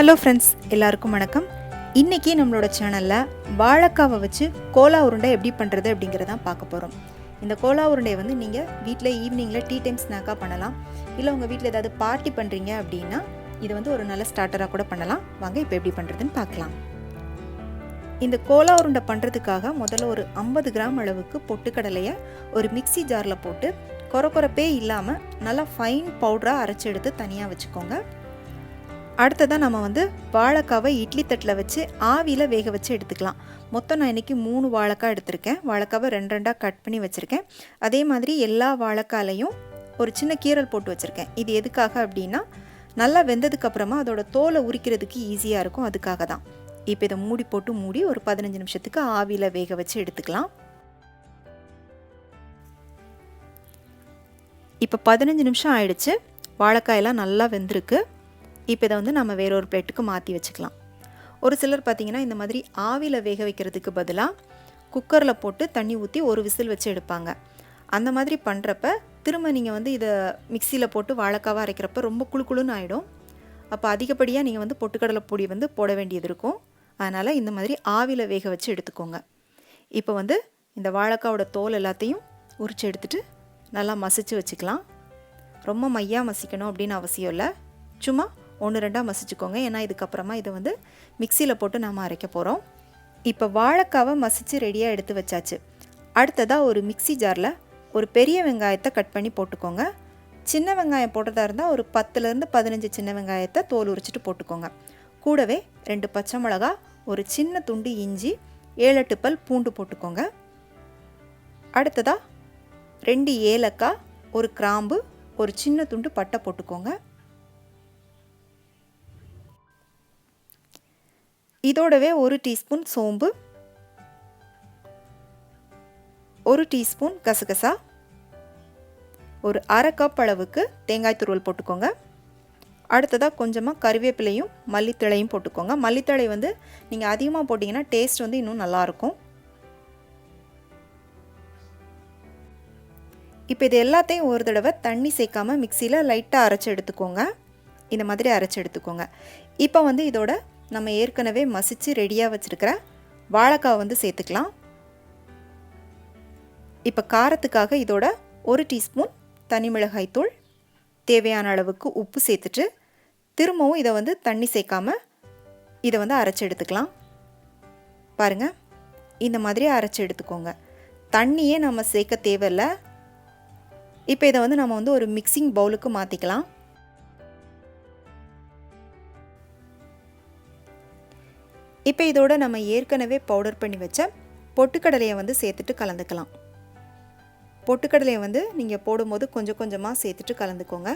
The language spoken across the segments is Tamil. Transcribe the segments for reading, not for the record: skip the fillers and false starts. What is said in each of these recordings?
ஹலோ ஃப்ரெண்ட்ஸ், எல்லாருக்கும் வணக்கம். இன்றைக்கி நம்மளோட சேனலில் வாழைக்காவை வச்சு கோலா உருண்டை எப்படி பண்ணுறது அப்படிங்கிறதான் பார்க்க போகிறோம். இந்த கோலா உருண்டையை வந்து நீங்கள் வீட்டில் ஈவினிங்கில் டீ டைம் ஸ்நாக்காக பண்ணலாம். இல்லை உங்கள் வீட்டில் ஏதாவது பார்ட்டி பண்ணுறீங்க அப்படின்னா இது வந்து ஒரு நல்ல ஸ்டார்டராக கூட பண்ணலாம். வாங்க இப்போ எப்படி பண்ணுறதுன்னு பார்க்கலாம். இந்த கோலா உருண்டை பண்ணுறதுக்காக முதல்ல ஒரு 50 கிராம் அளவுக்கு பொட்டுக்கடலையை ஒரு மிக்சி ஜாரில் போட்டு கொரப்பே இல்லாமல் நல்லா ஃபைன் பவுடராக அரைச்சி எடுத்து தனியாக வச்சுக்கோங்க. அடுத்ததாக நம்ம வந்து வாழைக்காவை இட்லி தட்டில் வச்சு ஆவியில் வேக வச்சு எடுத்துக்கலாம். மொத்தம் நான் இன்றைக்கி 3 வாழைக்காய் எடுத்திருக்கேன். வாழைக்காவை 2 கட் பண்ணி வச்சுருக்கேன். அதே மாதிரி எல்லா வாழைக்காலையும் ஒரு சின்ன கீரல் போட்டு வச்சுருக்கேன். இது எதுக்காக அப்படின்னா நல்லா வெந்ததுக்கப்புறமா அதோட தோலை உரிக்கிறதுக்கு ஈஸியாக இருக்கும், அதுக்காக தான். இப்போ இதை மூடி ஒரு 15 நிமிஷத்துக்கு ஆவியில் வேக வச்சு எடுத்துக்கலாம். இப்போ 15 நிமிஷம் ஆயிடுச்சு. வாழைக்காயெல்லாம் நல்லா வெந்திருக்கு. இப்போ இதை வந்து நம்ம வேறொரு பிளேட்டுக்கு மாற்றி வச்சுக்கலாம். ஒரு சிலர் பார்த்திங்கன்னா இந்த மாதிரி ஆவியில் வேக வைக்கிறதுக்கு பதிலாக குக்கரில் போட்டு தண்ணி ஊற்றி ஒரு விசில் வச்சு எடுப்பாங்க. அந்த மாதிரி பண்ணுறப்ப திரும்ப நீங்கள் வந்து இதை மிக்சியில் போட்டு வாழைக்காவை அரைக்கிறப்ப ரொம்ப குழுன்னு ஆகிடும். அப்போ அதிகப்படியாக நீங்கள் வந்து பொட்டுக்கடலை பொடி வந்து போட வேண்டியது இருக்கும். அதனால் இந்த மாதிரி ஆவியில் வேக வச்சு எடுத்துக்கோங்க. இப்போ வந்து இந்த வாழைக்காவோட தோல் எல்லாத்தையும் உரித்து எடுத்துகிட்டு நல்லா மசிச்சு வச்சுக்கலாம். ரொம்ப மையாக மசிக்கணும் அப்படின்னு அவசியம் இல்லை, சும்மா 1-2 மசிச்சுக்கோங்க. ஏன்னா இதுக்கப்புறமா இதை வந்து மிக்சியில் போட்டு நாம் அரைக்க போகிறோம். இப்போ வாழைக்காவை மசித்து ரெடியாக எடுத்து வச்சாச்சு. அடுத்ததாக ஒரு மிக்சி ஜாரில் ஒரு பெரிய வெங்காயத்தை கட் பண்ணி போட்டுக்கோங்க. சின்ன வெங்காயம் போட்டதாக இருந்தால் ஒரு 10லேருந்து 15 சின்ன வெங்காயத்தை தோல் உரிச்சிட்டு போட்டுக்கோங்க. கூடவே 2 பச்சை மிளகா, ஒரு சின்ன துண்டு இஞ்சி, 7-8 பல் பூண்டு போட்டுக்கோங்க. அடுத்ததாக 2 ஏலக்காய், ஒரு கிராம்பு, ஒரு சின்ன துண்டு பட்டை போட்டுக்கோங்க. இதோடவே 1 டீஸ்பூன் சோம்பு, 1 டீஸ்பூன் கசகசா, ஒரு 1/2 கப் அளவுக்கு தேங்காய் துருவல் போட்டுக்கோங்க. அடுத்ததாக கொஞ்சமாக கறிவேப்பிலையும் மல்லித்தழையும் போட்டுக்கோங்க. மல்லித்தழை வந்து நீங்கள் அதிகமாக போட்டிங்கன்னா டேஸ்ட் வந்து இன்னும் நல்லாயிருக்கும். இப்போ இது எல்லாத்தையும் ஒரு தடவை தண்ணி சேர்க்காமல் மிக்சியில் லைட்டாக அரைச்சி எடுத்துக்கோங்க. இந்த மாதிரி அரைச்சி எடுத்துக்கோங்க. இப்போ வந்து இதோட நம்ம ஏற்கனவே மசித்து ரெடியாக வச்சுருக்கிற வாழைக்காய் வந்து சேர்த்துக்கலாம். இப்போ காரத்துக்காக இதோட 1 டீஸ்பூன் தனி மிளகாய் தூள், தேவையான அளவுக்கு உப்பு சேர்த்துட்டு திரும்பவும் இதை வந்து தண்ணி சேர்க்காமல் இதை வந்து அரைச்சி எடுத்துக்கலாம். பாருங்கள், இந்த மாதிரி அரைச்சி எடுத்துக்கோங்க. தண்ணியே நம்ம சேர்க்க தேவையில்லை. இப்போ இதை வந்து நம்ம வந்து ஒரு மிக்சிங் பவுலுக்கு மாற்றிக்கலாம். இப்போ இதோட நம்ம ஏற்கனவே பவுடர் பண்ணி வச்ச பொட்டுக்கடலையை வந்து சேர்த்துட்டு கலந்துக்கலாம். பொட்டுக்கடலையை வந்து நீங்கள் போடும்போது கொஞ்சம் கொஞ்சமாக சேர்த்துட்டு கலந்துக்கோங்க.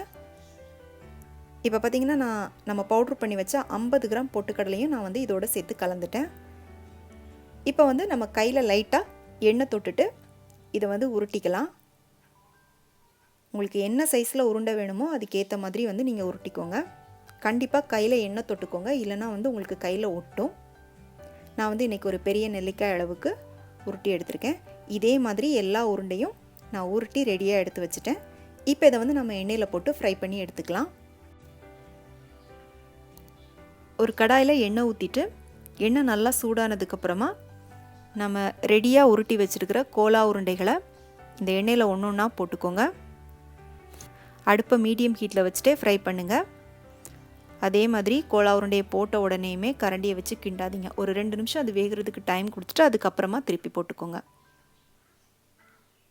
இப்போ பார்த்திங்கன்னா நம்ம பவுடர் பண்ணி வச்ச 50 கிராம் பொட்டுக்கடலையும் நான் வந்து இதோட சேர்த்து கலந்துட்டேன். இப்போ வந்து நம்ம கையில் லைட்டாக எண்ணெய் தொட்டுட்டு இதை வந்து உருட்டிக்கலாம். உங்களுக்கு என்ன சைஸில் உருண்டை வேணுமோ அதுக்கேற்ற மாதிரி வந்து நீங்கள் உருட்டிக்கோங்க. கண்டிப்பாக கையில் எண்ணெய் தொட்டுக்கோங்க, இல்லைனா வந்து உங்களுக்கு கையில் ஒட்டும். நான் வந்து இன்றைக்கி ஒரு பெரிய நெல்லிக்காய் அளவுக்கு உருட்டி எடுத்திருக்கேன். இதே மாதிரி எல்லா உருண்டையும் நான் உருட்டி ரெடியாக எடுத்து வச்சுட்டேன். இப்போ இதை வந்து நம்ம எண்ணெயில் போட்டு ஃப்ரை பண்ணி எடுத்துக்கலாம். ஒரு கடாயில் எண்ணெய் ஊற்றிட்டு எண்ணெய் நல்லா சூடானதுக்கப்புறமா நம்ம ரெடியாக உருட்டி வச்சுருக்கிற கோலா உருண்டைகளை இந்த எண்ணெயில் ஒன்றா போட்டுக்கோங்க. அடுப்பை மீடியம் ஹீட்டில் வச்சுட்டே ஃப்ரை பண்ணுங்கள். அதே மாதிரி கோலா உருண்டையை போட்ட உடனேயுமே கரண்டியை வச்சு கிண்டாதீங்க. ஒரு 2 நிமிஷம் அது வேகிறதுக்கு டைம் கொடுத்துட்டு அதுக்கப்புறமா திருப்பி போட்டுக்கோங்க.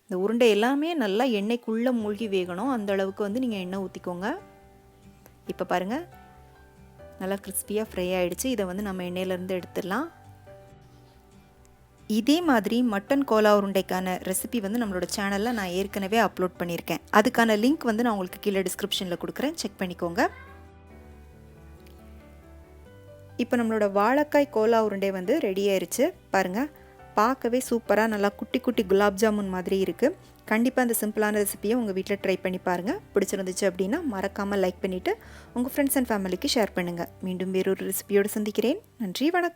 இந்த உருண்டை எல்லாமே நல்லா எண்ணெய்க்குள்ளே மூழ்கி வேகணும், அந்த அளவுக்கு வந்து நீங்கள் எண்ணெய் ஊற்றிக்கோங்க. இப்போ பாருங்கள், நல்லா கிறிஸ்பியாக ஃப்ரை ஆகிடுச்சு. இதை வந்து நம்ம எண்ணெயிலேருந்து எடுத்துடலாம். இதே மாதிரி மட்டன் கோலா உருண்டைக்கான ரெசிபி வந்து நம்மளோட சேனலில் நான் ஏற்கனவே அப்லோட் பண்ணியிருக்கேன். அதுக்கான லிங்க் வந்து நான் உங்களுக்கு கீழே டிஸ்கிரிப்ஷனில் கொடுக்குறேன், செக் பண்ணிக்கோங்க. இப்போ நம்மளோட வாழைக்காய் கோலா உருண்டை வந்து ரெடி ஆயிடுச்சு. பாருங்கள், பார்க்கவே சூப்பராக நல்லா குட்டி குட்டி குலாப் ஜாமுன் மாதிரி இருக்குது. கண்டிப்பாக அந்த சிம்பிளான ரெசிபியை உங்கள் வீட்டில் ட்ரை பண்ணி பாருங்கள். பிடிச்சிருந்துச்சு அப்படின்னா மறக்காமல் லைக் பண்ணிவிட்டு உங்கள் ஃப்ரெண்ட்ஸ் அண்ட் ஃபேமிலிக்கு ஷேர் பண்ணுங்கள். மீண்டும் வேறொரு ரெசிபியோடு சந்திக்கிறேன். நன்றி, வணக்கம்.